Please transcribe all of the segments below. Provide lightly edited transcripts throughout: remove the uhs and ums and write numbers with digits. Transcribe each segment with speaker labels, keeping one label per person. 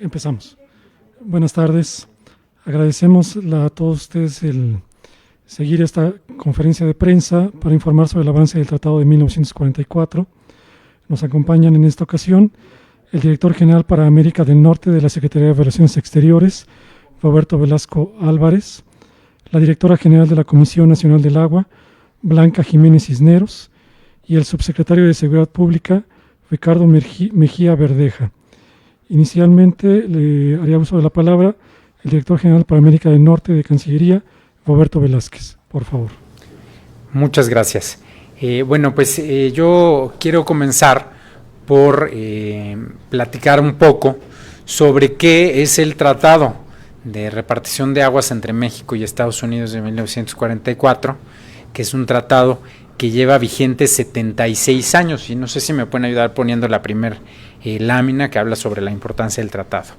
Speaker 1: Empezamos. Buenas tardes. Agradecemos a todos ustedes el seguir esta conferencia de prensa para informar sobre el avance del Tratado de 1944. Nos acompañan en esta ocasión el director general para América del Norte de la Secretaría de Relaciones Exteriores, Roberto Velasco Álvarez, la directora general de la Comisión Nacional del Agua, Blanca Jiménez Cisneros, y el subsecretario de Seguridad Pública, Ricardo Mejía Verdeja. Inicialmente le haría uso de la palabra el director general para América del Norte de Cancillería, Roberto Velázquez, por favor.
Speaker 2: Muchas gracias. Yo quiero comenzar por platicar un poco sobre qué es el Tratado de Repartición de Aguas entre México y Estados Unidos de 1944, que es un tratado que lleva vigente 76 años, y no sé si me pueden ayudar poniendo la primera lámina que habla sobre la importancia del tratado.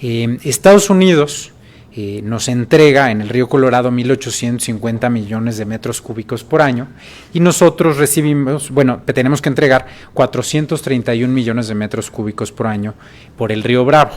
Speaker 2: Estados Unidos nos entrega en el río Colorado 1.850 millones de metros cúbicos por año, y nosotros tenemos que entregar 431 millones de metros cúbicos por año por el río Bravo.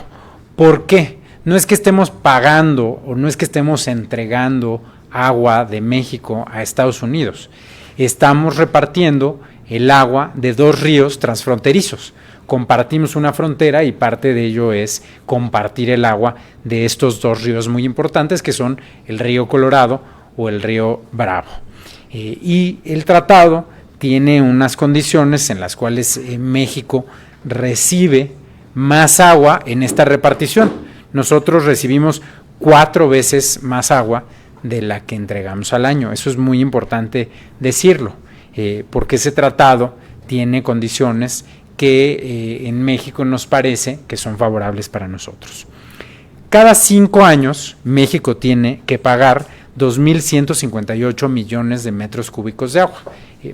Speaker 2: ¿Por qué? No es que estemos pagando o no es que estemos entregando agua de México a Estados Unidos. Estamos repartiendo el agua de dos ríos transfronterizos. Compartimos una frontera y parte de ello es compartir el agua de estos dos ríos muy importantes, que son el río Colorado o el río Bravo. Y el tratado tiene unas condiciones en las cuales México recibe más agua en esta repartición. Nosotros recibimos 4 veces más agua de la que entregamos al año. Eso es muy importante decirlo, porque ese tratado tiene condiciones que en México nos parece que son favorables para nosotros. Cada 5 años México tiene que pagar 2.158 millones de metros cúbicos de agua,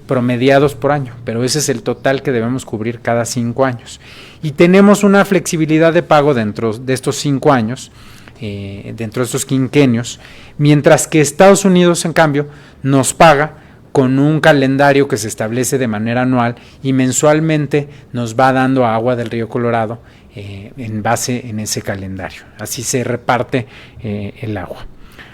Speaker 2: promediados por año, pero ese es el total que debemos cubrir cada 5 años. Y tenemos una flexibilidad de pago dentro de estos 5 años, dentro de estos quinquenios, mientras que Estados Unidos, en cambio, nos paga con un calendario que se establece de manera anual y mensualmente nos va dando agua del río Colorado en base en ese calendario. Así se reparte el agua.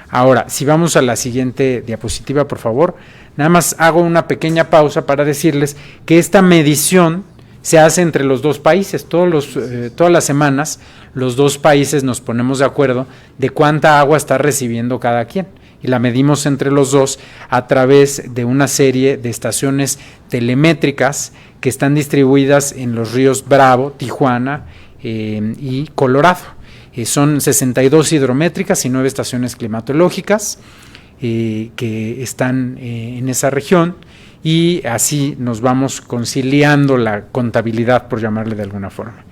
Speaker 2: Ahora, si vamos a la siguiente diapositiva, por favor, nada más hago una pequeña pausa para decirles que esta medición se hace entre los dos países. Todas las semanas los dos países nos ponemos de acuerdo de cuánta agua está recibiendo cada quien, y la medimos entre los dos a través de una serie de estaciones telemétricas que están distribuidas en los ríos Bravo, Tijuana y Colorado. Son 62 hidrométricas y 9 estaciones climatológicas que están en esa región, y así nos vamos conciliando la contabilidad, por llamarle de alguna forma.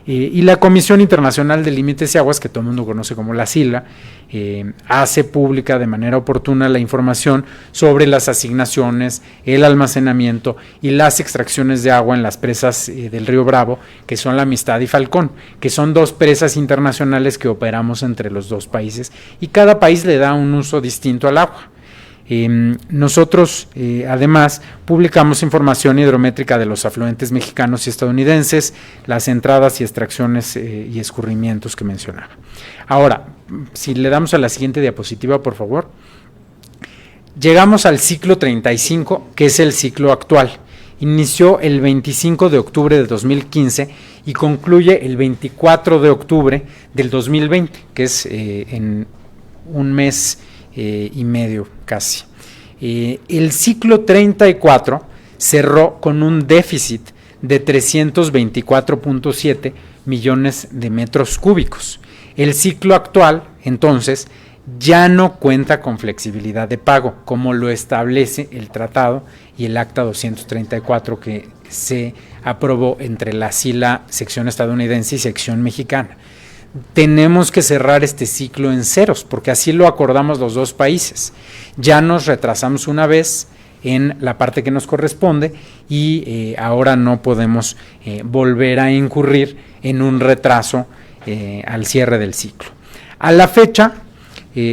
Speaker 2: Y la Comisión Internacional de Límites y Aguas, que todo el mundo conoce como la SILA, hace pública de manera oportuna la información sobre las asignaciones, el almacenamiento y las extracciones de agua en las presas del río Bravo, que son la Amistad y Falcón, que son 2 presas internacionales que operamos entre los dos países, y cada país le da un uso distinto al agua. Nosotros además publicamos información hidrométrica de los afluentes mexicanos y estadounidenses, las entradas y extracciones y escurrimientos que mencionaba. Ahora, si le damos a la siguiente diapositiva, por favor. Llegamos al ciclo 35, que es el ciclo actual. Inició el 25 de octubre de 2015 y concluye el 24 de octubre del 2020, que es en un mes y medio casi. El ciclo 34 cerró con un déficit de 324.7 millones de metros cúbicos. El ciclo actual, entonces, ya no cuenta con flexibilidad de pago, como lo establece el tratado y el Acta 234 que se aprobó entre la SILA, sección estadounidense, y sección mexicana. Tenemos que cerrar este ciclo en ceros, porque así lo acordamos los dos países. Ya nos retrasamos una vez en la parte que nos corresponde y ahora no podemos volver a incurrir en un retraso al cierre del ciclo. A la fecha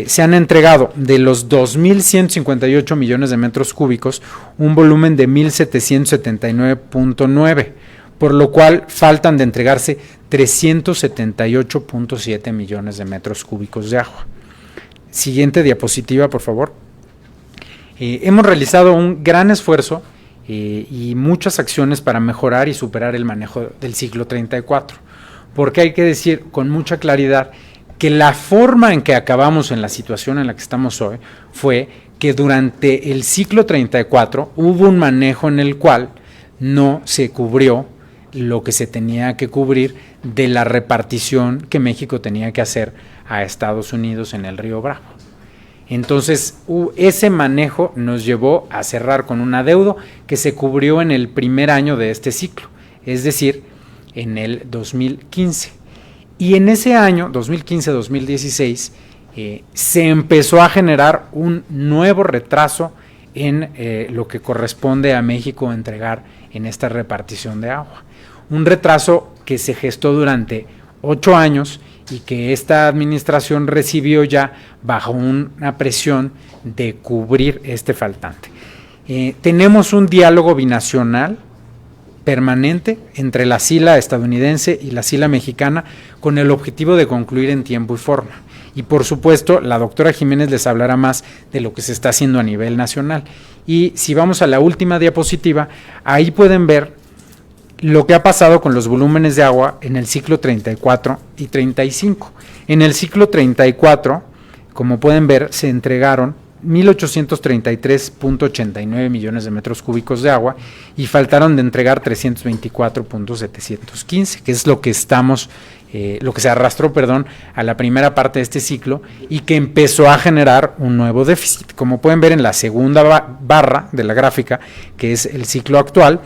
Speaker 2: se han entregado de los 2.158 millones de metros cúbicos un volumen de 1.779.9, por lo cual faltan de entregarse 378.7 millones de metros cúbicos de agua. Siguiente diapositiva, por favor. Hemos realizado un gran esfuerzo y muchas acciones para mejorar y superar el manejo del ciclo 34, porque hay que decir con mucha claridad que la forma en que acabamos en la situación en la que estamos hoy fue que durante el ciclo 34 hubo un manejo en el cual no se cubrió lo que se tenía que cubrir de la repartición que México tenía que hacer a Estados Unidos en el río Bravo. Entonces, ese manejo nos llevó a cerrar con un adeudo que se cubrió en el primer año de este ciclo, es decir, en el 2015. Y en ese año, 2015-2016, se empezó a generar un nuevo retraso en lo que corresponde a México entregar en esta repartición de agua. Un retraso que se gestó durante 8 años y que esta administración recibió ya bajo una presión de cubrir este faltante. Tenemos un diálogo binacional permanente entre la SILA estadounidense y la SILA mexicana con el objetivo de concluir en tiempo y forma. Y por supuesto, la doctora Jiménez les hablará más de lo que se está haciendo a nivel nacional. Y si vamos a la última diapositiva, ahí pueden ver lo que ha pasado con los volúmenes de agua en el ciclo 34 y 35. En el ciclo 34, como pueden ver, se entregaron 1.833.89 millones de metros cúbicos de agua y faltaron de entregar 324.715, que es lo que lo que se arrastró, a la primera parte de este ciclo y que empezó a generar un nuevo déficit. Como pueden ver en la segunda barra de la gráfica, que es el ciclo actual,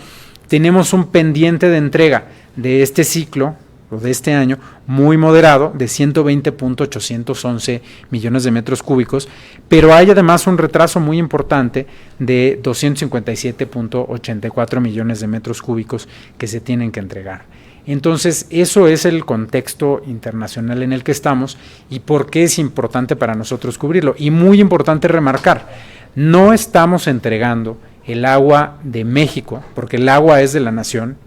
Speaker 2: tenemos un pendiente de entrega de este ciclo o de este año muy moderado de 120.811 millones de metros cúbicos, pero hay además un retraso muy importante de 257.84 millones de metros cúbicos que se tienen que entregar. Entonces, eso es el contexto internacional en el que estamos y por qué es importante para nosotros cubrirlo. Y muy importante remarcar, no estamos entregando el agua de México, porque el agua es de la nación,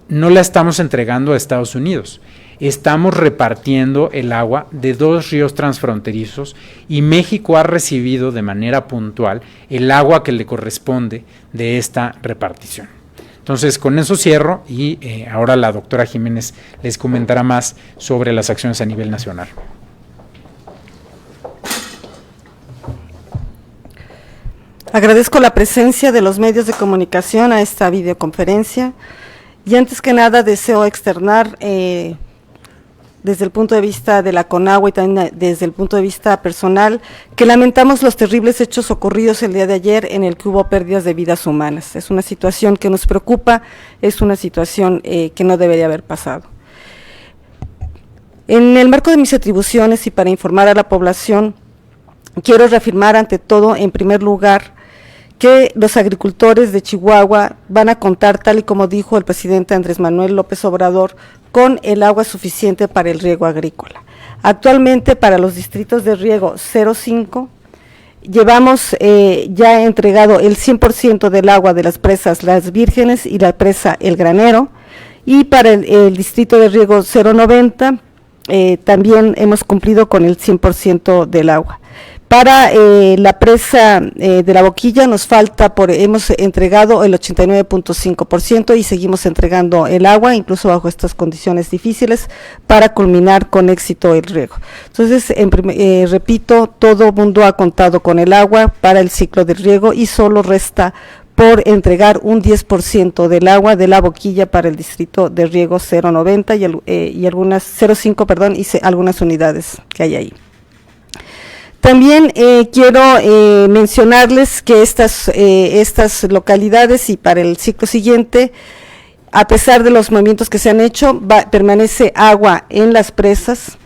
Speaker 2: no la estamos entregando a Estados Unidos. Estamos repartiendo el agua de 2 ríos transfronterizos y México ha recibido de manera puntual el agua que le corresponde de esta repartición. Entonces, con eso cierro y ahora la doctora Jiménez les comentará más sobre las acciones a nivel nacional.
Speaker 3: Agradezco la presencia de los medios de comunicación a esta videoconferencia y antes que nada deseo externar desde el punto de vista de la CONAGUA y también desde el punto de vista personal que lamentamos los terribles hechos ocurridos el día de ayer en el que hubo pérdidas de vidas humanas. Es una situación que nos preocupa, es una situación que no debería haber pasado. En el marco de mis atribuciones y para informar a la población, quiero reafirmar ante todo, en primer lugar, que los agricultores de Chihuahua van a contar, tal y como dijo el presidente Andrés Manuel López Obrador, con el agua suficiente para el riego agrícola. Actualmente, para los distritos de riego 05, llevamos ya entregado el 100% del agua de las presas Las Vírgenes y la presa El Granero, y para el distrito de riego 090, también hemos cumplido con el 100% del agua. Para la presa de La Boquilla nos falta, hemos entregado el 89.5% y seguimos entregando el agua, incluso bajo estas condiciones difíciles, para culminar con éxito el riego. Entonces, repito, todo mundo ha contado con el agua para el ciclo del riego y solo resta por entregar un 10% del agua de La Boquilla para el distrito de riego 090 y algunas 05, y algunas unidades que hay ahí. También quiero mencionarles que estas localidades y para el ciclo siguiente, a pesar de los movimientos que se han hecho, permanece agua en las presas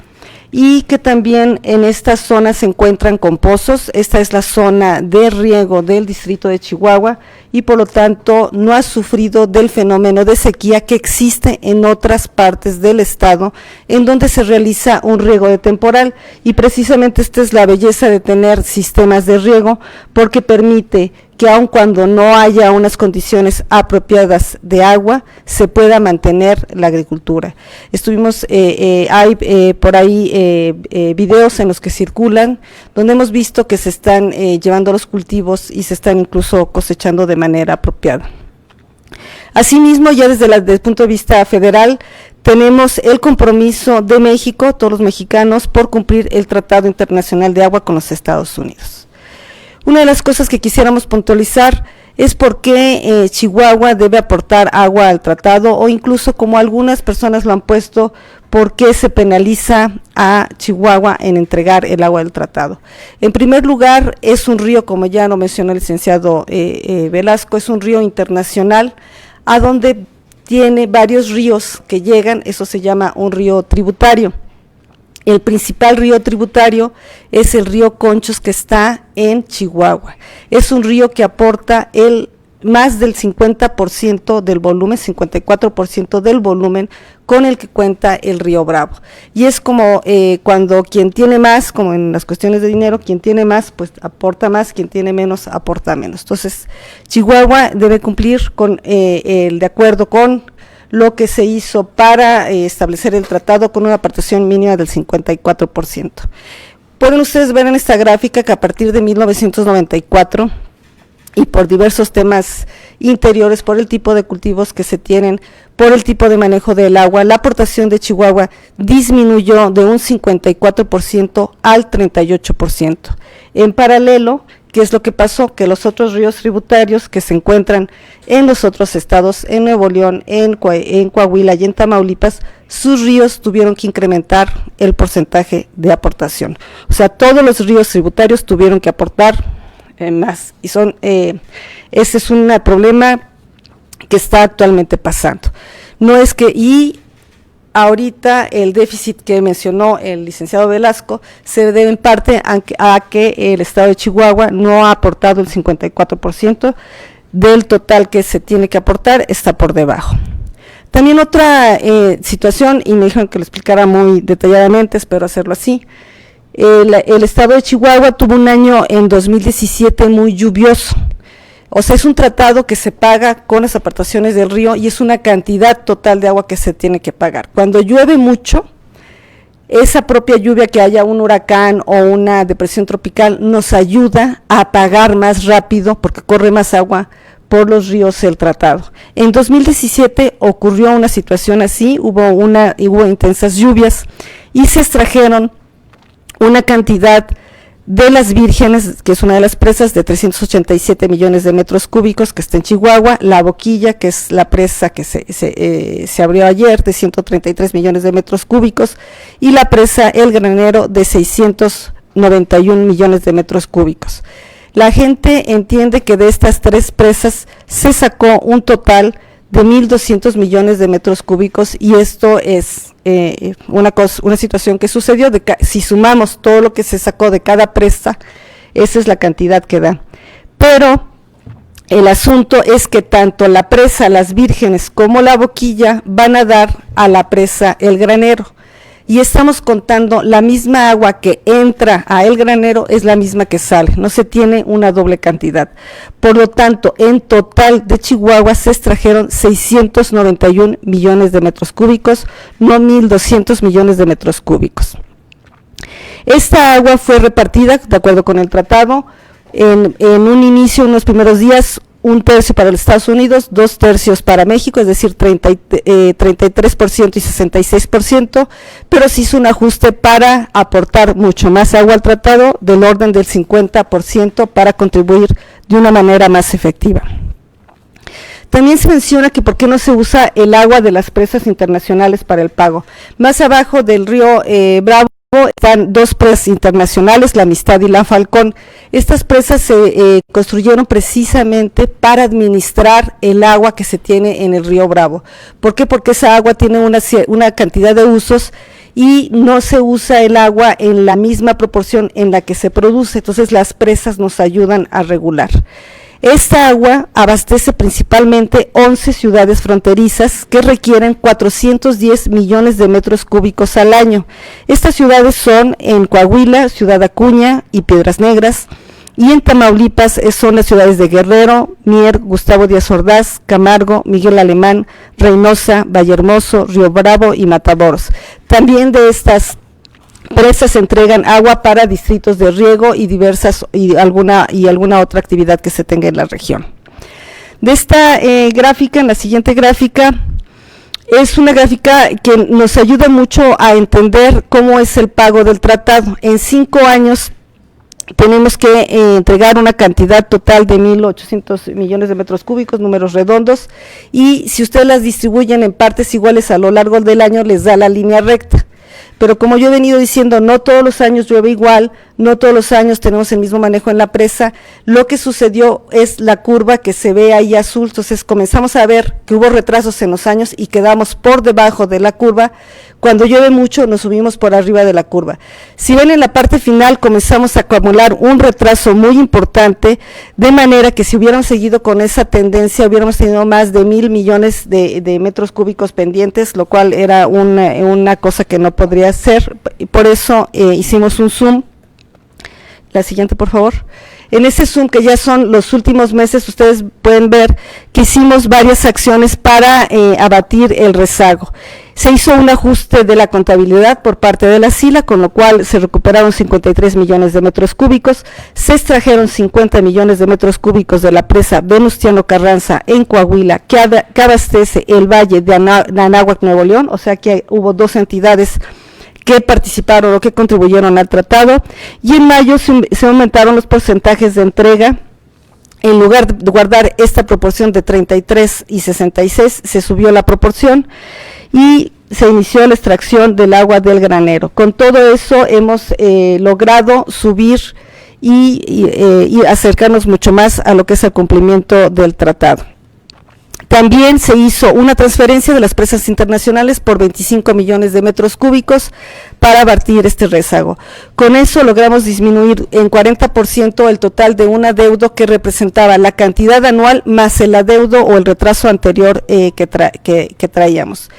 Speaker 3: y que también en esta zona se encuentran con pozos. Esta es la zona de riego del distrito de Chihuahua y por lo tanto no ha sufrido del fenómeno de sequía que existe en otras partes del estado en donde se realiza un riego de temporal, y precisamente esta es la belleza de tener sistemas de riego, porque permite que aun cuando no haya unas condiciones apropiadas de agua, se pueda mantener la agricultura. Hay por ahí videos en los que circulan, donde hemos visto que se están llevando los cultivos y se están incluso cosechando de manera apropiada. Asimismo, ya desde el punto de vista federal, tenemos el compromiso de México, todos los mexicanos, por cumplir el Tratado Internacional de Agua con los Estados Unidos. Una de las cosas que quisiéramos puntualizar es por qué Chihuahua debe aportar agua al tratado, o incluso, como algunas personas lo han puesto, por qué se penaliza a Chihuahua en entregar el agua del tratado. En primer lugar, es un río, como ya lo mencionó el licenciado Velasco, es un río internacional, a donde tiene varios ríos que llegan, eso se llama un río tributario. El principal río tributario es el río Conchos, que está en Chihuahua. Es un río que aporta más del 50% del volumen, 54% del volumen con el que cuenta el río Bravo. Y es como cuando quien tiene más, como en las cuestiones de dinero, quien tiene más pues aporta más, quien tiene menos aporta menos. Entonces Chihuahua debe cumplir con de acuerdo con lo que se hizo para establecer el tratado, con una aportación mínima del 54%. Pueden ustedes ver en esta gráfica que a partir de 1994 y por diversos temas interiores, por el tipo de cultivos que se tienen, por el tipo de manejo del agua, la aportación de Chihuahua disminuyó de un 54% al 38%. En paralelo, ¿qué es lo que pasó? Que los otros ríos tributarios que se encuentran en los otros estados, en Nuevo León, en Coahuila y en Tamaulipas, sus ríos tuvieron que incrementar el porcentaje de aportación. O sea, todos los ríos tributarios tuvieron que aportar más. Y ese es un problema que está actualmente pasando. No es que, y ahorita el déficit que mencionó el licenciado Velasco se debe en parte a que el estado de Chihuahua no ha aportado el 54% del total que se tiene que aportar, está por debajo. También otra situación, y me dijeron que lo explicara muy detalladamente, espero hacerlo así. El estado de Chihuahua tuvo un año en 2017 muy lluvioso. O sea, es un tratado que se paga con las aportaciones del río y es una cantidad total de agua que se tiene que pagar. Cuando llueve mucho, esa propia lluvia, que haya un huracán o una depresión tropical, nos ayuda a pagar más rápido porque corre más agua por los ríos el tratado. En 2017 ocurrió una situación así, hubo intensas lluvias y se extrajeron una cantidad de Las Vírgenes, que es una de las presas, de 387 millones de metros cúbicos, que está en Chihuahua, La Boquilla, que es la presa que se abrió ayer, de 133 millones de metros cúbicos, y la presa El Granero, de 691 millones de metros cúbicos. La gente entiende que de estas tres presas se sacó un total de 1.200 millones de metros cúbicos, y esto es una situación que sucedió, si sumamos todo lo que se sacó de cada presa, esa es la cantidad que da. Pero el asunto es que tanto la presa Las Vírgenes como La Boquilla van a dar a la presa El Granero, y estamos contando la misma agua que entra a El Granero es la misma que sale, no se tiene una doble cantidad. Por lo tanto, en total de Chihuahua se extrajeron 691 millones de metros cúbicos, no 1.200 millones de metros cúbicos. Esta agua fue repartida, de acuerdo con el tratado, en un inicio, en los primeros días, 1/3 para los Estados Unidos, 2/3 para México, es decir, 33% y 66%, pero se hizo un ajuste para aportar mucho más agua al tratado, del orden del 50%, para contribuir de una manera más efectiva. También se menciona que por qué no se usa el agua de las presas internacionales para el pago. Más abajo del río Bravo están dos presas internacionales, la Amistad y la Falcón. Estas presas se construyeron precisamente para administrar el agua que se tiene en el río Bravo. ¿Por qué? Porque esa agua tiene una cantidad de usos y no se usa el agua en la misma proporción en la que se produce, entonces las presas nos ayudan a regular. Esta agua abastece principalmente 11 ciudades fronterizas que requieren 410 millones de metros cúbicos al año. Estas ciudades son en Coahuila, Ciudad Acuña y Piedras Negras, y en Tamaulipas son las ciudades de Guerrero, Mier, Gustavo Díaz Ordaz, Camargo, Miguel Alemán, Reynosa, Vallehermoso, Río Bravo y Matamoros. También de estas presas se entregan agua para distritos de riego y alguna otra actividad que se tenga en la región. De esta gráfica, en la siguiente gráfica, es una gráfica que nos ayuda mucho a entender cómo es el pago del tratado. En 5 años tenemos que entregar una cantidad total de 1.800 millones de metros cúbicos, números redondos, y si ustedes las distribuyen en partes iguales a lo largo del año, les da la línea recta. Pero como yo he venido diciendo, no todos los años llueve igual, no todos los años tenemos el mismo manejo en la presa. Lo que sucedió es la curva que se ve ahí azul, entonces comenzamos a ver que hubo retrasos en los años y quedamos por debajo de la curva. Cuando llueve mucho nos subimos por arriba de la curva. Si ven en la parte final comenzamos a acumular un retraso muy importante, de manera que si hubiéramos seguido con esa tendencia hubiéramos tenido más de 1.000 millones de metros cúbicos pendientes, lo cual era una cosa que no podría ser, y por eso hicimos un zoom. La siguiente, por favor. En ese zoom, que ya son los últimos meses, ustedes pueden ver que hicimos varias acciones para abatir el rezago. Se hizo un ajuste de la contabilidad por parte de la SILA, con lo cual se recuperaron 53 millones de metros cúbicos, se extrajeron 50 millones de metros cúbicos de la presa Venustiano Carranza en Coahuila, que abastece el valle de Anáhuac, Nuevo León, o sea que hubo 2 entidades que participaron o que contribuyeron al tratado, y en mayo se aumentaron los porcentajes de entrega. En lugar de guardar esta proporción de 33 y 66, se subió la proporción y se inició la extracción del agua del granero. Con todo eso hemos logrado subir y acercarnos mucho más a lo que es el cumplimiento del tratado. También se hizo una transferencia de las presas internacionales por 25 millones de metros cúbicos para abatir este rezago. Con eso logramos disminuir en 40% el total de un adeudo que representaba la cantidad anual más el adeudo o el retraso anterior que traíamos.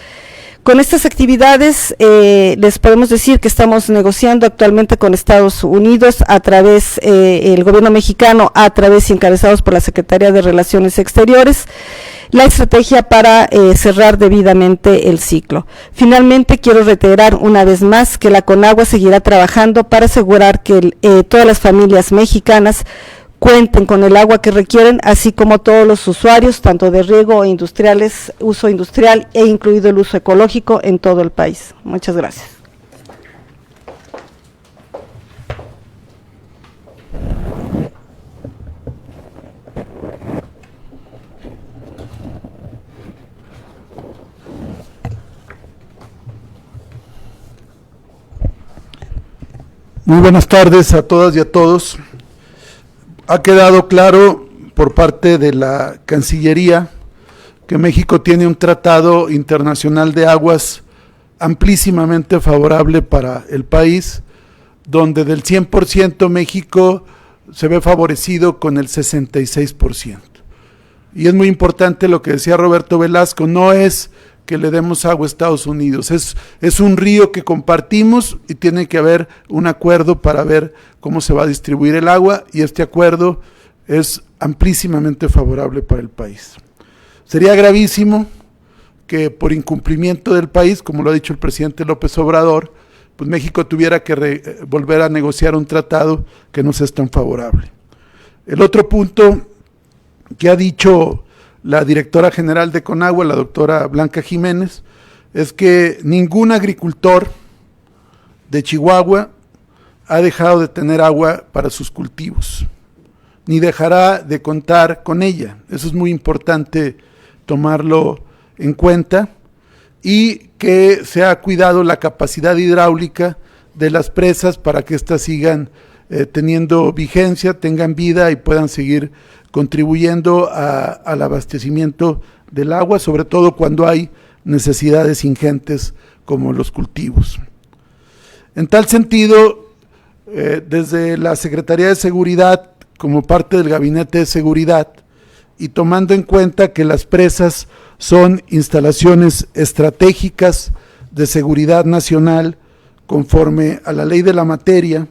Speaker 3: Con estas actividades les podemos decir que estamos negociando actualmente con Estados Unidos a través, el gobierno mexicano a través y encabezados por la Secretaría de Relaciones Exteriores, la estrategia para cerrar debidamente el ciclo. Finalmente, quiero reiterar una vez más que la Conagua seguirá trabajando para asegurar que todas las familias mexicanas cuenten con el agua que requieren, así como todos los usuarios, tanto de riego e industriales, uso industrial e incluido el uso ecológico en todo el país. Muchas gracias.
Speaker 4: Muy buenas tardes a todas y a todos. Ha quedado claro por parte de la Cancillería que México tiene un tratado internacional de aguas amplísimamente favorable para el país, donde del 100% México se ve favorecido con el 66%. Y es muy importante lo que decía Roberto Velasco, no es que le demos agua a Estados Unidos, es un río que compartimos y tiene que haber un acuerdo para ver cómo se va a distribuir el agua, y este acuerdo es amplísimamente favorable para el país. Sería gravísimo que por incumplimiento del país, como lo ha dicho el presidente López Obrador, pues México tuviera que volver a negociar un tratado que no es tan favorable. El otro punto que ha dicho la directora general de Conagua, la doctora Blanca Jiménez, es que ningún agricultor de Chihuahua ha dejado de tener agua para sus cultivos, ni dejará de contar con ella. Eso es muy importante tomarlo en cuenta, y que se ha cuidado la capacidad hidráulica de las presas para que éstas sigan teniendo vigencia, tengan vida y puedan seguir contribuyendo al abastecimiento del agua, sobre todo cuando hay necesidades ingentes como los cultivos. En tal sentido, desde la Secretaría de Seguridad, como parte del Gabinete de Seguridad y tomando en cuenta que las presas son instalaciones estratégicas de seguridad nacional conforme a la ley de la materia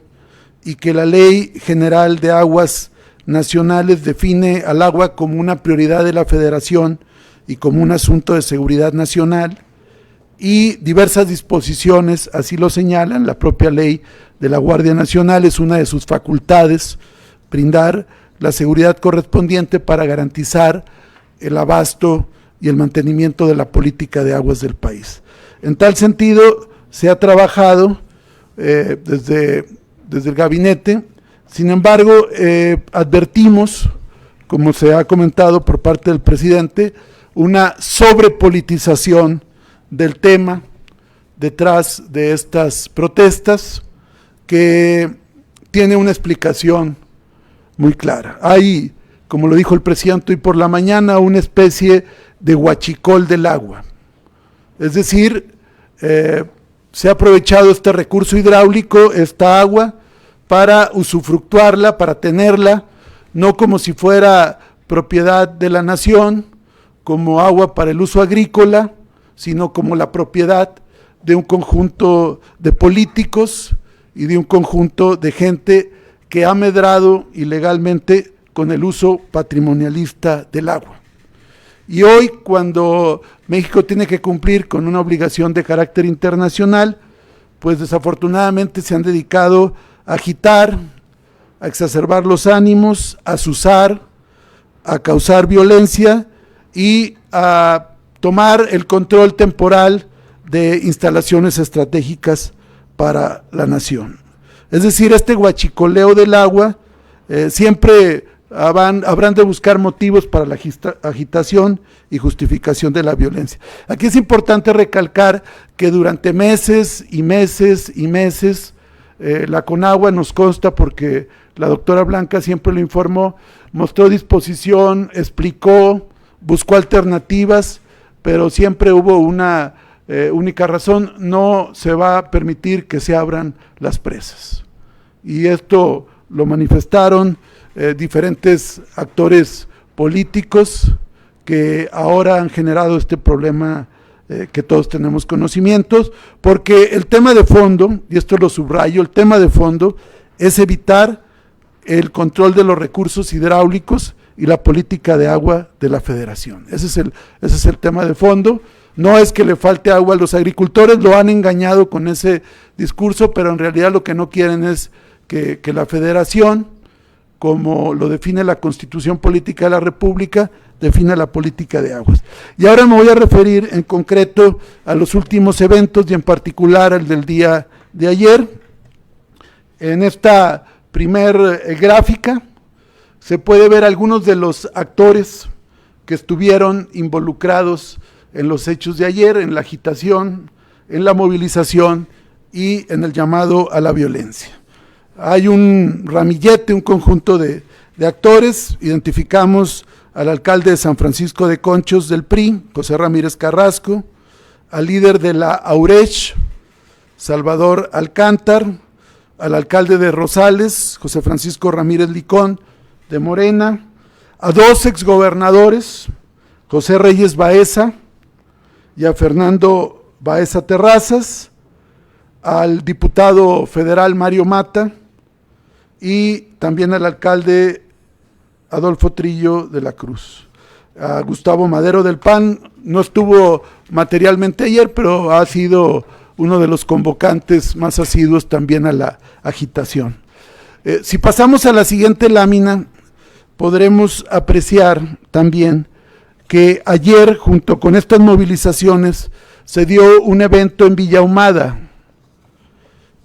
Speaker 4: y que la Ley General de Aguas Nacionales define al agua como una prioridad de la Federación y como un asunto de seguridad nacional, y diversas disposiciones así lo señalan. La propia ley de la Guardia Nacional es una de sus facultades, brindar la seguridad correspondiente para garantizar el abasto y el mantenimiento de la política de aguas del país. En tal sentido, se ha trabajado desde el gabinete. Sin embargo, advertimos, como se ha comentado por parte del presidente, una sobrepolitización del tema detrás de estas protestas que tiene una explicación muy clara. Hay, como lo dijo el presidente hoy por la mañana, una especie de huachicol del agua. Es decir, se ha aprovechado este recurso hidráulico, esta agua, para usufructuarla, para tenerla, no como si fuera propiedad de la nación, como agua para el uso agrícola, sino como la propiedad de un conjunto de políticos y de un conjunto de gente que ha medrado ilegalmente con el uso patrimonialista del agua. Y hoy, cuando México tiene que cumplir con una obligación de carácter internacional, pues desafortunadamente se han dedicado a agitar, a exacerbar los ánimos, a azuzar, a causar violencia y a tomar el control temporal de instalaciones estratégicas para la nación. Es decir, este huachicoleo del agua siempre habrán de buscar motivos para la agitación y justificación de la violencia. Aquí es importante recalcar que durante meses y meses y meses, la Conagua, nos consta porque la doctora Blanca siempre lo informó, mostró disposición, explicó, buscó alternativas, pero siempre hubo una única razón: no se va a permitir que se abran las presas. Y esto lo manifestaron diferentes actores políticos que ahora han generado este problema que todos tenemos conocimientos, porque el tema de fondo, y esto lo subrayo, el tema de fondo es evitar el control de los recursos hidráulicos y la política de agua de la Federación. Ese es el tema de fondo. No es que le falte agua a los agricultores, lo han engañado con ese discurso, pero en realidad lo que no quieren es que la Federación, como lo define la Constitución Política de la República, define la política de aguas. Y ahora me voy a referir en concreto a los últimos eventos y en particular al del día de ayer. En esta primer gráfica se puede ver algunos de los actores que estuvieron involucrados en los hechos de ayer, en la agitación, en la movilización y en el llamado a la violencia. Hay un ramillete, un conjunto de actores. Identificamos al alcalde de San Francisco de Conchos del PRI, José Ramírez Carrasco, al líder de la AURECH, Salvador Alcántar, al alcalde de Rosales, José Francisco Ramírez Licón, de Morena, a dos exgobernadores, José Reyes Baeza y a Fernando Baeza Terrazas, al diputado federal Mario Mata y también al alcalde Adolfo Trillo de la Cruz. A Gustavo Madero del PAN no estuvo materialmente ayer, pero ha sido uno de los convocantes más asiduos también a la agitación. Si pasamos a la siguiente lámina, podremos apreciar también que ayer, junto con estas movilizaciones, se dio un evento en Villa Ahumada,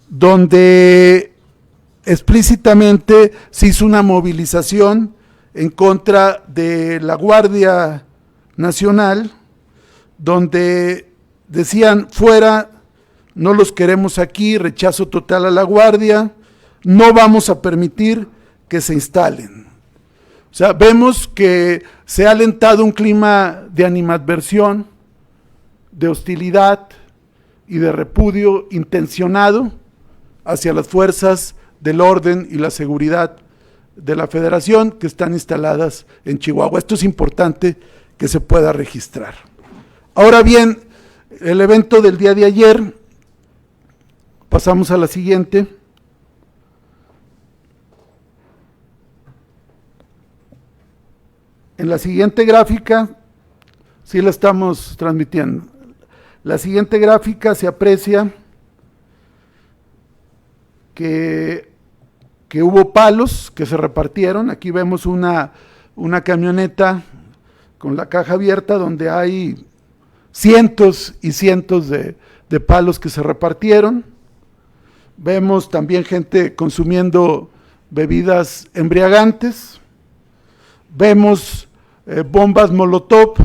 Speaker 4: donde explícitamente se hizo una movilización en contra de la Guardia Nacional, donde decían: fuera, no los queremos aquí, rechazo total a la Guardia, no vamos a permitir que se instalen. O sea, vemos que se ha alentado un clima de animadversión, de hostilidad y de repudio intencionado hacia las fuerzas del orden y la seguridad de la Federación que están instaladas en Chihuahua. Esto es importante que se pueda registrar. Ahora bien, el evento del día de ayer, pasamos a la siguiente. En la siguiente gráfica, sí la estamos transmitiendo. La siguiente gráfica se aprecia que hubo palos que se repartieron. Aquí vemos una camioneta con la caja abierta donde hay cientos y cientos de palos que se repartieron. Vemos también gente consumiendo bebidas embriagantes. Vemos bombas Molotov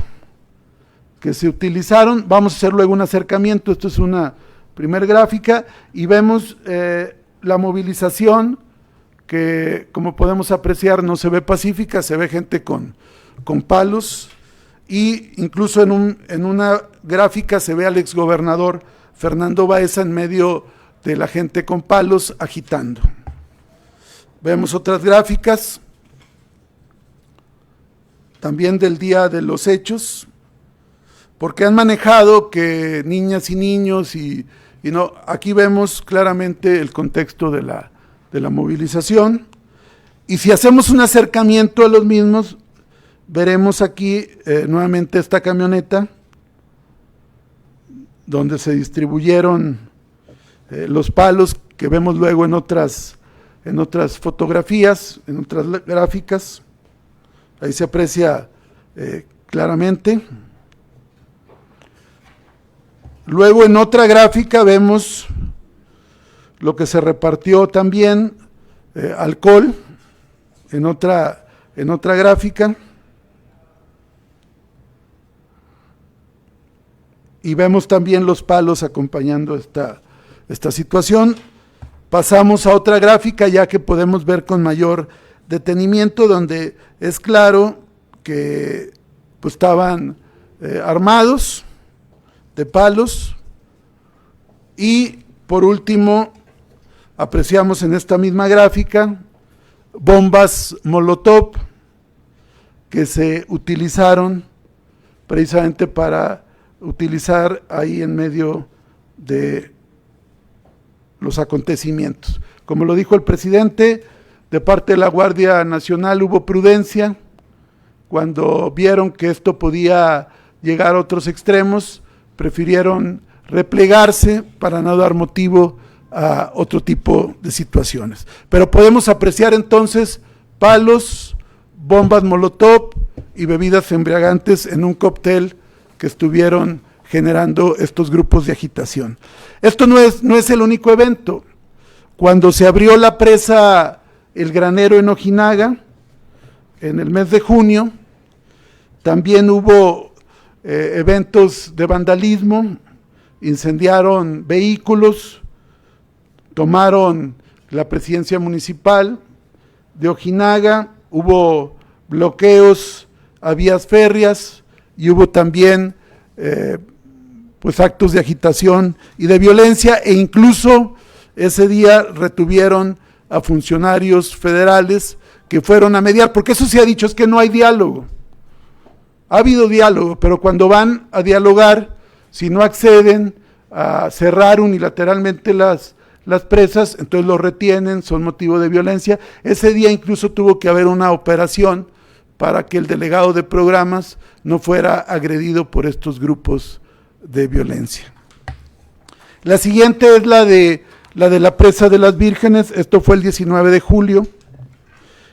Speaker 4: que se utilizaron. Vamos a hacer luego un acercamiento. Esto es una primera gráfica y vemos la movilización que, como podemos apreciar, no se ve pacífica, se ve gente con palos, y incluso en una gráfica se ve al exgobernador Fernando Baeza en medio de la gente con palos agitando. Vemos otras gráficas también del día de los hechos, porque han manejado que niñas y niños y no, aquí vemos claramente el contexto de la movilización, y si hacemos un acercamiento a los mismos, veremos aquí nuevamente esta camioneta donde se distribuyeron los palos que vemos luego en otras fotografías, en otras gráficas. Ahí se aprecia claramente. Luego en otra gráfica vemos lo que se repartió también, alcohol, en otra gráfica. Y vemos también los palos acompañando esta situación. Pasamos a otra gráfica ya que podemos ver con mayor detenimiento, donde es claro que pues, estaban armados de palos. Y por último, apreciamos en esta misma gráfica bombas Molotov que se utilizaron precisamente para utilizar ahí en medio de los acontecimientos. Como lo dijo el presidente, de parte de la Guardia Nacional hubo prudencia. Cuando vieron que esto podía llegar a otros extremos, prefirieron replegarse para no dar motivo a otro tipo de situaciones. Pero podemos apreciar entonces palos, bombas Molotov y bebidas embriagantes en un cóctel que estuvieron generando estos grupos de agitación. Esto no es el único evento. Cuando se abrió la presa El Granero en Ojinaga, en el mes de junio, también hubo eventos de vandalismo, incendiaron vehículos, tomaron la presidencia municipal de Ojinaga, hubo bloqueos a vías férreas y hubo también pues actos de agitación y de violencia, e incluso ese día retuvieron a funcionarios federales que fueron a mediar, porque eso se ha dicho, es que no hay diálogo. Ha habido diálogo, pero cuando van a dialogar, si no acceden a cerrar unilateralmente las presas, entonces los retienen, son motivo de violencia. Ese día incluso tuvo que haber una operación para que el delegado de programas no fuera agredido por estos grupos de violencia. La siguiente es la de la presa de las Vírgenes. Esto fue el 19 de julio,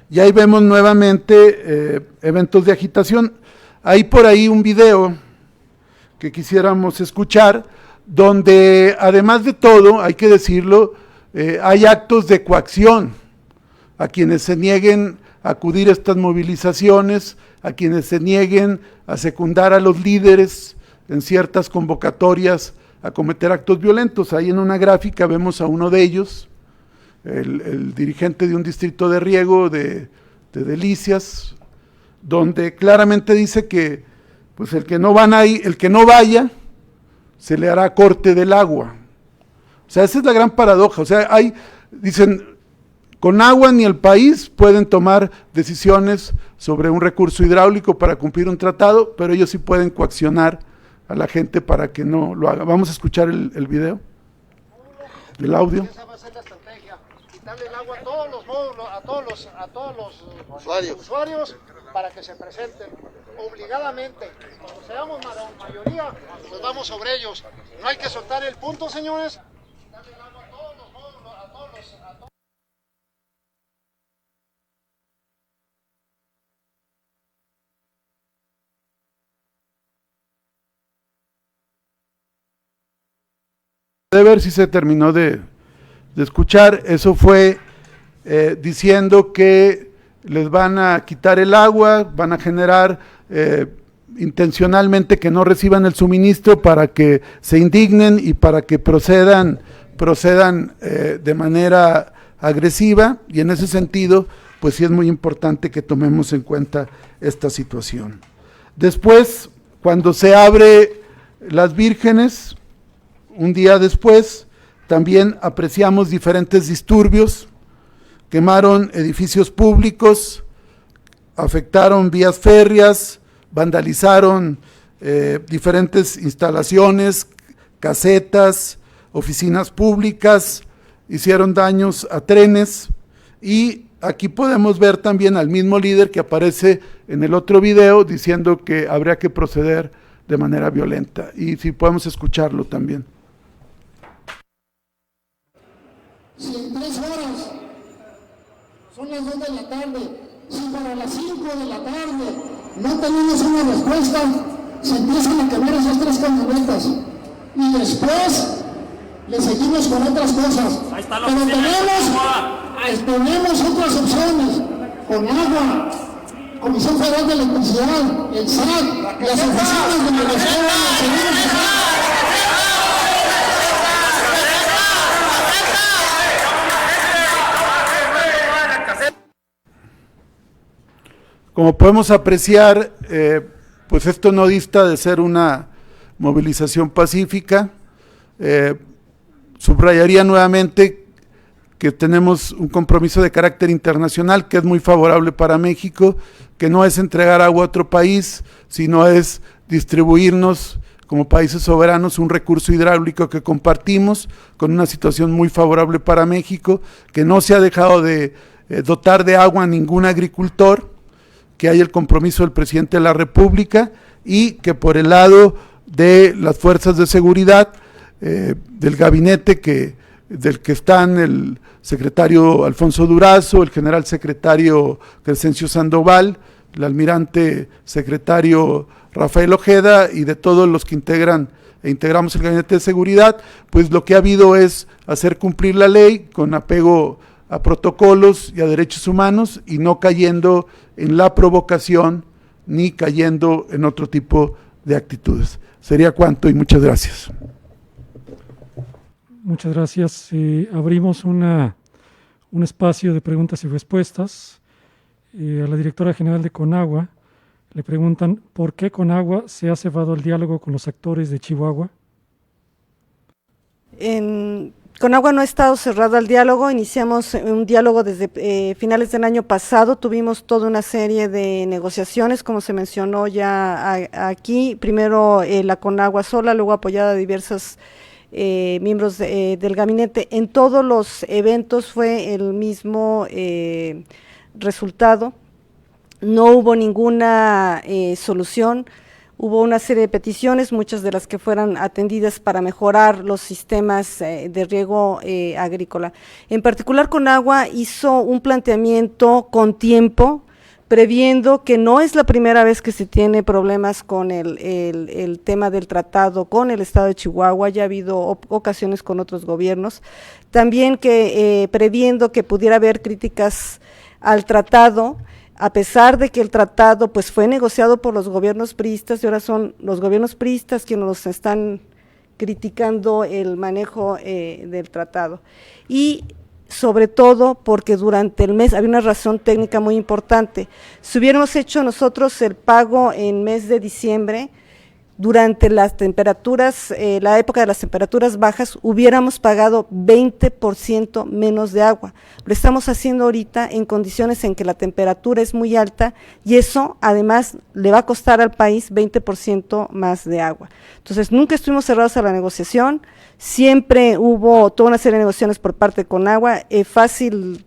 Speaker 4: y ahí vemos nuevamente eventos de agitación. Hay por ahí un video que quisiéramos escuchar, donde además de todo, hay que decirlo, hay actos de coacción a quienes se nieguen a acudir a estas movilizaciones, a quienes se nieguen a secundar a los líderes en ciertas convocatorias a cometer actos violentos. Ahí en una gráfica vemos a uno de ellos, el dirigente de un distrito de riego de Delicias, donde claramente dice que pues el que no vaya, se le hará corte del agua. O sea, esa es la gran paradoja. O sea, dicen, Conagua ni el país pueden tomar decisiones sobre un recurso hidráulico para cumplir un tratado, pero ellos sí pueden coaccionar a la gente para que no lo haga. Vamos a escuchar el video, el audio.
Speaker 5: Esa va a ser la estrategia, quitarle el agua a todos los módulos, a todos los usuarios para que se presenten obligadamente. Cuando seamos mayoría, pues vamos sobre ellos. No hay que soltar el punto, señores. Quitarle el agua a todos los módulos, a todos.
Speaker 4: De ver si se terminó de escuchar, eso fue diciendo que les van a quitar el agua, van a generar intencionalmente que no reciban el suministro para que se indignen y para que procedan de manera agresiva, y en ese sentido, pues sí es muy importante que tomemos en cuenta esta situación. Después, cuando se abre Las Vírgenes, un día después, también apreciamos diferentes disturbios, quemaron edificios públicos, afectaron vías férreas, vandalizaron diferentes instalaciones, casetas, oficinas públicas, hicieron daños a trenes, y aquí podemos ver también al mismo líder que aparece en el otro video diciendo que habría que proceder de manera violenta, y si podemos escucharlo también.
Speaker 5: Si en 3 horas, son las 2 de la tarde, si para las 5 de la tarde no tenemos una respuesta, se empiezan a quemar esas 3 camionetas y después le seguimos con otras cosas. Pero tenemos otras opciones, con agua, Comisión Federal de Electricidad, el SAT, las oficinas de Venezuela,
Speaker 4: Como podemos apreciar, pues esto no dista de ser una movilización pacífica. Subrayaría nuevamente que tenemos un compromiso de carácter internacional que es muy favorable para México, que no es entregar agua a otro país, sino es distribuirnos como países soberanos un recurso hidráulico que compartimos, con una situación muy favorable para México, que no se ha dejado de dotar de agua a ningún agricultor, que hay el compromiso del presidente de la República, y que por el lado de las fuerzas de seguridad, del gabinete del que están el secretario Alfonso Durazo, el general secretario Crescencio Sandoval, el almirante secretario Rafael Ojeda, y de todos los que integramos el gabinete de seguridad, pues lo que ha habido es hacer cumplir la ley con apego a protocolos y a derechos humanos, y no cayendo en la provocación ni cayendo en otro tipo de actitudes. Sería cuanto, y muchas gracias.
Speaker 1: Muchas gracias. Abrimos un espacio de preguntas y respuestas. A la directora general de Conagua le preguntan ¿por qué Conagua se ha cebado el diálogo con los actores de Chihuahua?
Speaker 3: Conagua no ha estado cerrado al diálogo, iniciamos un diálogo desde finales del año pasado, tuvimos toda una serie de negociaciones, como se mencionó ya aquí, primero la Conagua sola, luego apoyada de diversos miembros del gabinete. En todos los eventos fue el mismo resultado, no hubo ninguna solución. Hubo una serie de peticiones, muchas de las que fueran atendidas para mejorar los sistemas de riego agrícola. En particular, Conagua hizo un planteamiento con tiempo, previendo que no es la primera vez que se tiene problemas con el tema del tratado con el estado de Chihuahua, ya ha habido ocasiones con otros gobiernos, también que previendo que pudiera haber críticas al tratado, a pesar de que el tratado pues fue negociado por los gobiernos priistas, y ahora son los gobiernos priistas quienes nos están criticando el manejo del tratado. Y sobre todo porque durante el mes había una razón técnica muy importante. Si hubiéramos hecho nosotros el pago en mes de diciembre, durante las temperaturas, la época de las temperaturas bajas, hubiéramos pagado 20% menos de agua. Lo estamos haciendo ahorita en condiciones en que la temperatura es muy alta y eso además le va a costar al país 20% más de agua. Entonces nunca estuvimos cerrados a la negociación, siempre hubo toda una serie de negociaciones por parte de Conagua, fácil,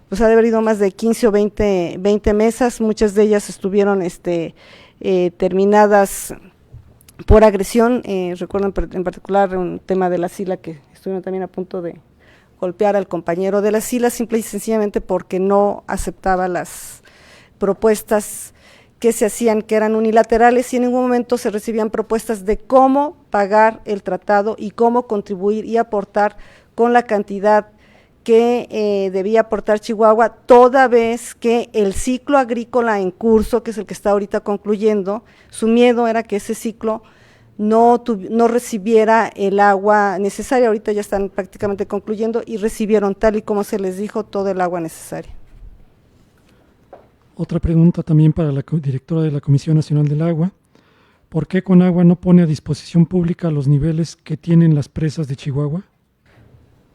Speaker 3: pues ha de haber ido más de 15 o 20 mesas, muchas de ellas estuvieron terminadas por agresión. Recuerdo en particular un tema de la Sila, que estuvieron también a punto de golpear al compañero de la Sila, simple y sencillamente porque no aceptaba las propuestas que se hacían, que eran unilaterales, y en ningún momento se recibían propuestas de cómo pagar el tratado y cómo contribuir y aportar con la cantidad que debía aportar Chihuahua, toda vez que el ciclo agrícola en curso, que es el que está ahorita concluyendo, su miedo era que ese ciclo no recibiera el agua necesaria. Ahorita ya están prácticamente concluyendo y recibieron, tal y como se les dijo, todo el agua necesaria.
Speaker 1: Otra pregunta también para la directora de la Comisión Nacional del Agua. ¿Por qué Conagua no pone a disposición pública los niveles que tienen las presas de Chihuahua?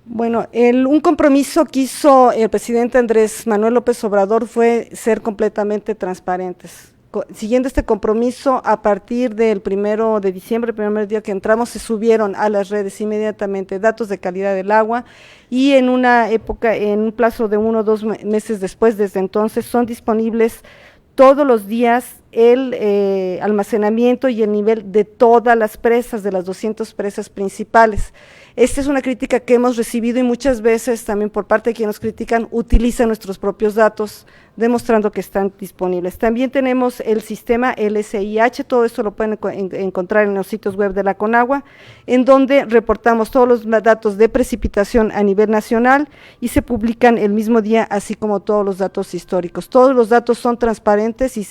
Speaker 3: Bueno, un compromiso que hizo el presidente Andrés Manuel López Obrador fue ser completamente transparentes. Siguiendo este compromiso, a partir del 1 de diciembre, el primer día que entramos, se subieron a las redes inmediatamente datos de calidad del agua, y en una época, en un plazo de 1 o 2 meses después, desde entonces, son disponibles todos los días el almacenamiento y el nivel de todas las presas, de las 200 presas principales. Esta es una crítica que hemos recibido, y muchas veces también por parte de quienes nos critican utilizan nuestros propios datos, demostrando que están disponibles. También tenemos el sistema LSIH, todo esto lo pueden encontrar en los sitios web de la Conagua, en donde reportamos todos los datos de precipitación a nivel nacional y se publican el mismo día, así como todos los datos históricos. Todos los datos son transparentes, y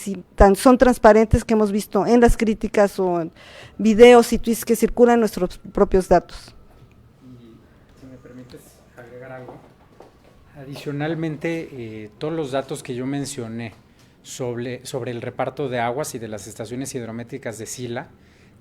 Speaker 3: son transparentes que hemos visto en las críticas o en videos y tweets que circulan nuestros propios datos.
Speaker 2: Algo. Adicionalmente, todos los datos que yo mencioné sobre el reparto de aguas y de las estaciones hidrométricas de Sila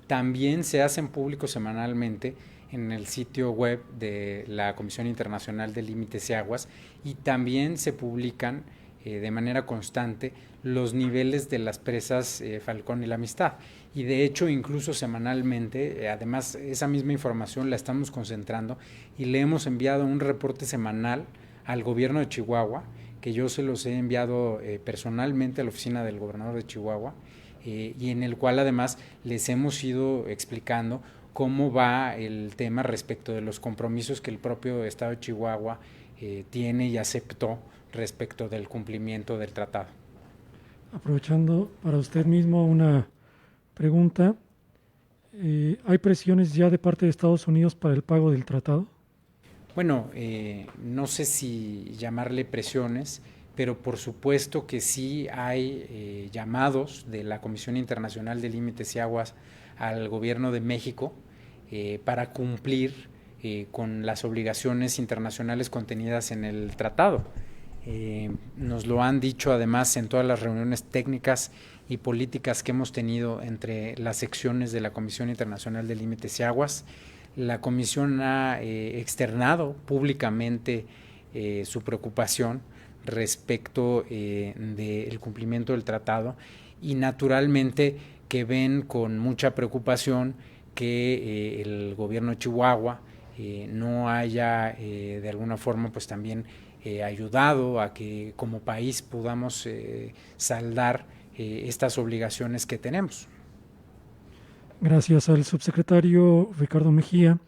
Speaker 2: también se hacen públicos semanalmente en el sitio web de la Comisión Internacional de Límites y Aguas, y también se publican de manera constante los niveles de las presas Falcón y La Amistad, y de hecho incluso semanalmente, además esa misma información la estamos concentrando y le hemos enviado un reporte semanal al gobierno de Chihuahua, que yo se los he enviado personalmente a la oficina del gobernador de Chihuahua, y en el cual además les hemos ido explicando cómo va el tema respecto de los compromisos que el propio Estado de Chihuahua tiene y aceptó respecto del cumplimiento del tratado.
Speaker 1: Aprovechando para usted mismo una pregunta, ¿hay presiones ya de parte de Estados Unidos para el pago del tratado?
Speaker 2: Bueno, no sé si llamarle presiones, pero por supuesto que sí hay llamados de la Comisión Internacional de Límites y Aguas al Gobierno de México para cumplir con las obligaciones internacionales contenidas en el tratado. Nos lo han dicho además en todas las reuniones técnicas y políticas que hemos tenido entre las secciones de la Comisión Internacional de Límites y Aguas. La Comisión ha externado públicamente su preocupación respecto del cumplimiento del tratado, y naturalmente que ven con mucha preocupación que el gobierno de Chihuahua no haya de alguna forma pues también ayudado a que como país podamos saldar estas obligaciones que tenemos.
Speaker 1: Gracias al subsecretario Ricardo Mejía.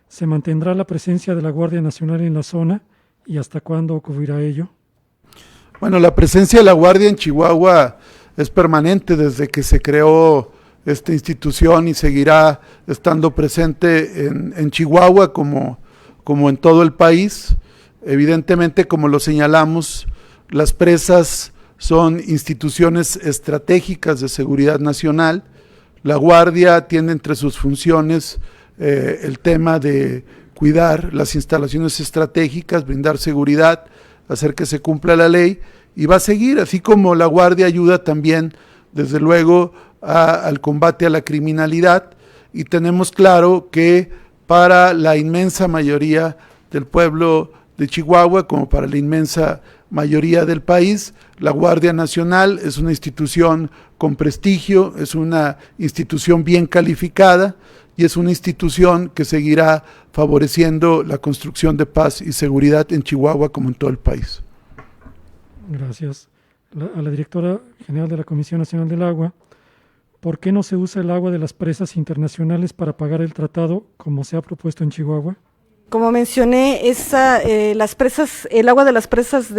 Speaker 1: ¿Se mantendrá la presencia de la Guardia Nacional en la zona y hasta cuándo ocurrirá ello?
Speaker 4: Bueno, la presencia de la Guardia en Chihuahua es permanente desde que se creó esta institución y seguirá estando presente en Chihuahua como en todo el país. Evidentemente, como lo señalamos, las presas son instituciones estratégicas de seguridad nacional. La Guardia tiene entre sus funciones el tema de cuidar las instalaciones estratégicas, brindar seguridad, hacer que se cumpla la ley, y va a seguir, así como la Guardia ayuda también, desde luego, al combate a la criminalidad, y tenemos claro que para la inmensa mayoría del pueblo de Chihuahua, como para la inmensa mayoría del país, la Guardia Nacional es una institución con prestigio, es una institución bien calificada y es una institución que seguirá favoreciendo la construcción de paz y seguridad en Chihuahua como en todo el país.
Speaker 1: Gracias. A la directora general de la Comisión Nacional del Agua, ¿por qué no se usa el agua de las presas internacionales para pagar el tratado como se ha propuesto en Chihuahua?
Speaker 3: Como mencioné, las presas, el agua de las presas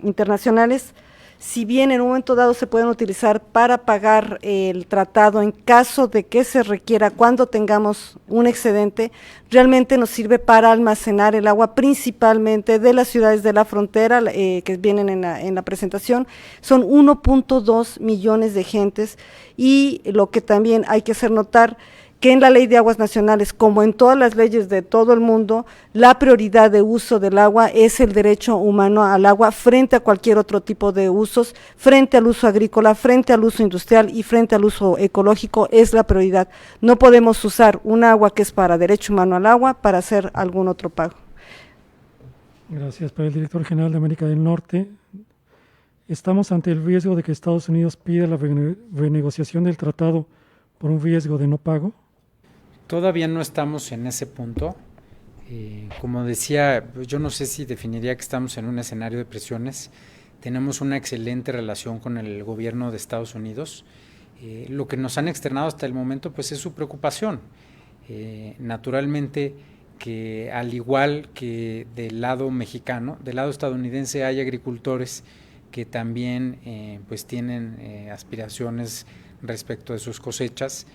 Speaker 3: internacionales, si bien en un momento dado se pueden utilizar para pagar el tratado en caso de que se requiera cuando tengamos un excedente, realmente nos sirve para almacenar el agua principalmente de las ciudades de la frontera, que vienen en la presentación. Son 1.2 millones de gentes, y lo que también hay que hacer notar, que en la Ley de Aguas Nacionales, como en todas las leyes de todo el mundo, la prioridad de uso del agua es el derecho humano al agua frente a cualquier otro tipo de usos, frente al uso agrícola, frente al uso industrial y frente al uso ecológico, es la prioridad. No podemos usar un agua que es para derecho humano al agua para hacer algún otro pago.
Speaker 1: Gracias. Para el director general de América del Norte, ¿estamos ante el riesgo de que Estados Unidos pida la renegociación del tratado por un riesgo de no pago?
Speaker 2: Todavía no estamos en ese punto. Como decía, yo no sé si definiría que estamos en un escenario de presiones. Tenemos una excelente relación con el gobierno de Estados Unidos. Lo que nos han externado hasta el momento pues es su preocupación. Naturalmente que al igual que del lado mexicano, del lado estadounidense hay agricultores que también pues tienen aspiraciones respecto de sus cosechas,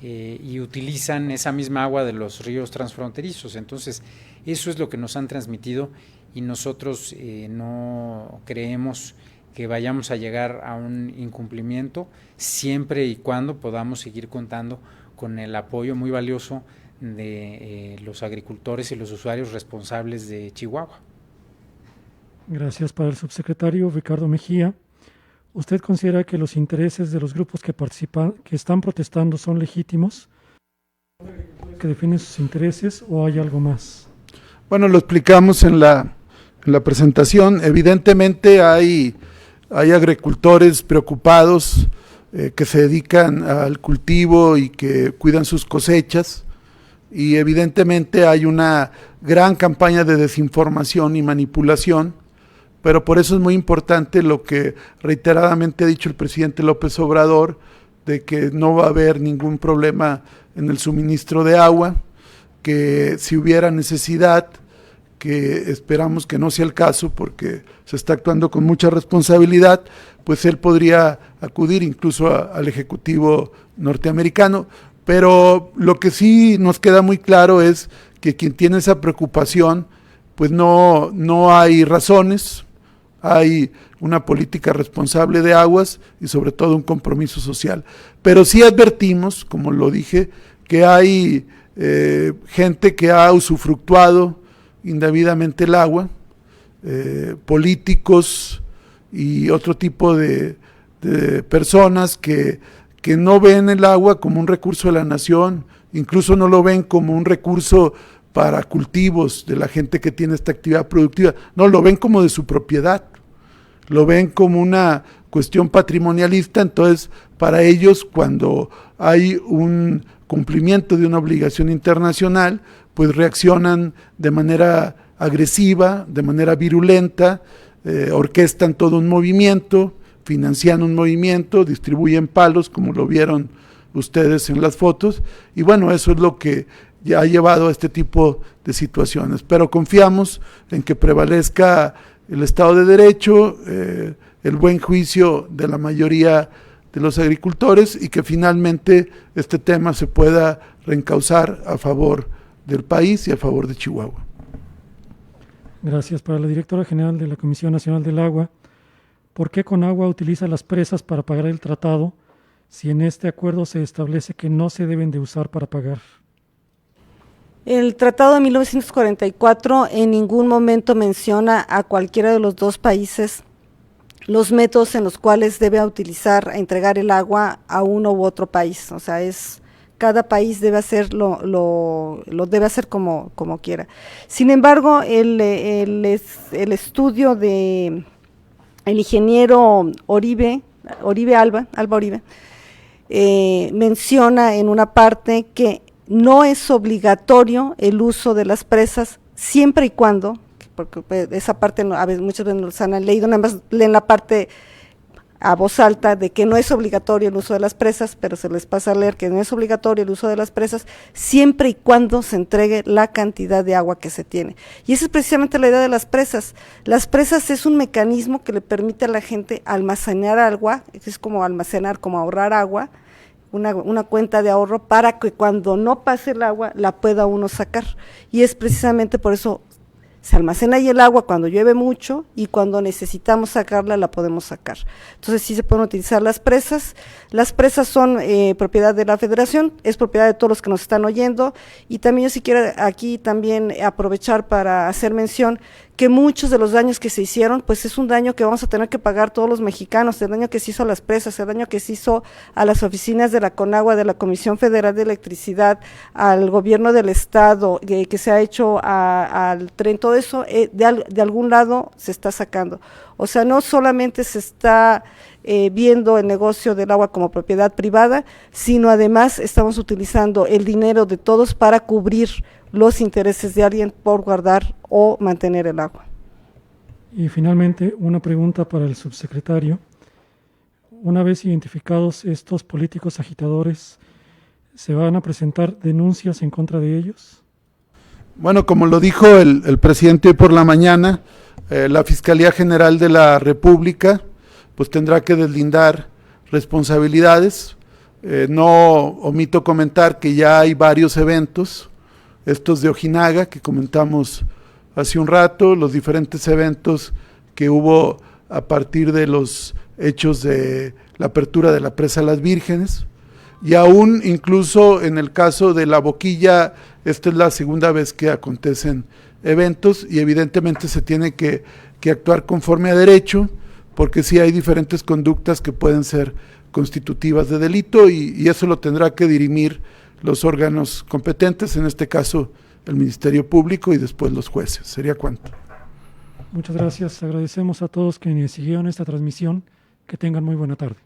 Speaker 2: y utilizan esa misma agua de los ríos transfronterizos. Entonces, eso es lo que nos han transmitido, y nosotros no creemos que vayamos a llegar a un incumplimiento siempre y cuando podamos seguir contando con el apoyo muy valioso de los agricultores y los usuarios responsables de Chihuahua.
Speaker 1: Gracias. Para el subsecretario Ricardo Mejía, ¿usted considera que los intereses de los grupos que participan, que están protestando, son legítimos? ¿Que definen sus intereses o hay algo más?
Speaker 4: Bueno, lo explicamos en la presentación. Evidentemente hay agricultores preocupados que se dedican al cultivo y que cuidan sus cosechas, y evidentemente hay una gran campaña de desinformación y manipulación. Pero por eso es muy importante lo que reiteradamente ha dicho el presidente López Obrador, de que no va a haber ningún problema en el suministro de agua, que si hubiera necesidad, que esperamos que no sea el caso porque se está actuando con mucha responsabilidad, pues él podría acudir incluso al Ejecutivo norteamericano. Pero lo que sí nos queda muy claro es que quien tiene esa preocupación, pues no hay razones. Hay una política responsable de aguas y sobre todo un compromiso social. Pero sí advertimos, como lo dije, que hay gente que ha usufructuado indebidamente el agua, políticos y otro tipo de personas que no ven el agua como un recurso de la nación, incluso no lo ven como un recurso para cultivos de la gente que tiene esta actividad productiva, no, lo ven como de su propiedad, lo ven como una cuestión patrimonialista. Entonces para ellos, cuando hay un cumplimiento de una obligación internacional, pues reaccionan de manera agresiva, de manera virulenta, orquestan todo un movimiento, financian un movimiento, distribuyen palos, como lo vieron ustedes en las fotos, y bueno, eso es lo que ya ha llevado a este tipo de situaciones. Pero confiamos en que prevalezca el Estado de Derecho, el buen juicio de la mayoría de los agricultores, y que finalmente este tema se pueda reencauzar a favor del país y a favor de Chihuahua.
Speaker 1: Gracias. Para la directora general de la Comisión Nacional del Agua, ¿por qué Conagua utiliza las presas para pagar el tratado si en este acuerdo se establece que no se deben de usar para pagar?
Speaker 3: El Tratado de 1944 en ningún momento menciona a cualquiera de los dos países los métodos en los cuales debe utilizar, entregar el agua a uno u otro país. O sea, cada país debe hacer lo debe hacer como quiera. Sin embargo, el estudio de el ingeniero Alba Oribe, menciona en una parte que no es obligatorio el uso de las presas siempre y cuando, porque esa parte a veces, muchas veces nos han leído, nada más leen la parte a voz alta de que no es obligatorio el uso de las presas, pero se les pasa a leer que no es obligatorio el uso de las presas siempre y cuando se entregue la cantidad de agua que se tiene. Y esa es precisamente la idea de las presas. Las presas es un mecanismo que le permite a la gente almacenar agua, es como almacenar, como ahorrar agua, una cuenta de ahorro para que cuando no pase el agua la pueda uno sacar. Y es precisamente por eso se almacena ahí el agua cuando llueve mucho y cuando necesitamos sacarla la podemos sacar. Entonces sí se pueden utilizar las presas. Las presas son propiedad de la Federación, es propiedad de todos los que nos están oyendo, y también yo sí quiero aquí también aprovechar para hacer mención que muchos de los daños que se hicieron, pues es un daño que vamos a tener que pagar todos los mexicanos, el daño que se hizo a las presas, el daño que se hizo a las oficinas de la CONAGUA, de la Comisión Federal de Electricidad, al gobierno del estado, que se ha hecho al tren, todo eso de algún lado se está sacando. O sea, no solamente se está viendo el negocio del agua como propiedad privada, sino además estamos utilizando el dinero de todos para cubrir los intereses de alguien por guardar o mantener el agua.
Speaker 1: Y finalmente, una pregunta para el subsecretario. Una vez identificados estos políticos agitadores, ¿se van a presentar denuncias en contra de ellos?
Speaker 4: Bueno, como lo dijo el presidente hoy por la mañana, la Fiscalía General de la República pues tendrá que deslindar responsabilidades. No omito comentar que ya hay varios eventos, estos de Ojinaga que comentamos hace un rato, los diferentes eventos que hubo a partir de los hechos de la apertura de la presa Las Vírgenes, y aún incluso en el caso de La Boquilla, esta es la segunda vez que acontecen eventos y evidentemente se tiene que actuar conforme a derecho, porque sí hay diferentes conductas que pueden ser constitutivas de delito y eso lo tendrá que dirimir los órganos competentes, en este caso el Ministerio Público y después los jueces. ¿Sería cuánto?
Speaker 1: Muchas gracias. Agradecemos a todos quienes siguieron esta transmisión. Que tengan muy buena tarde.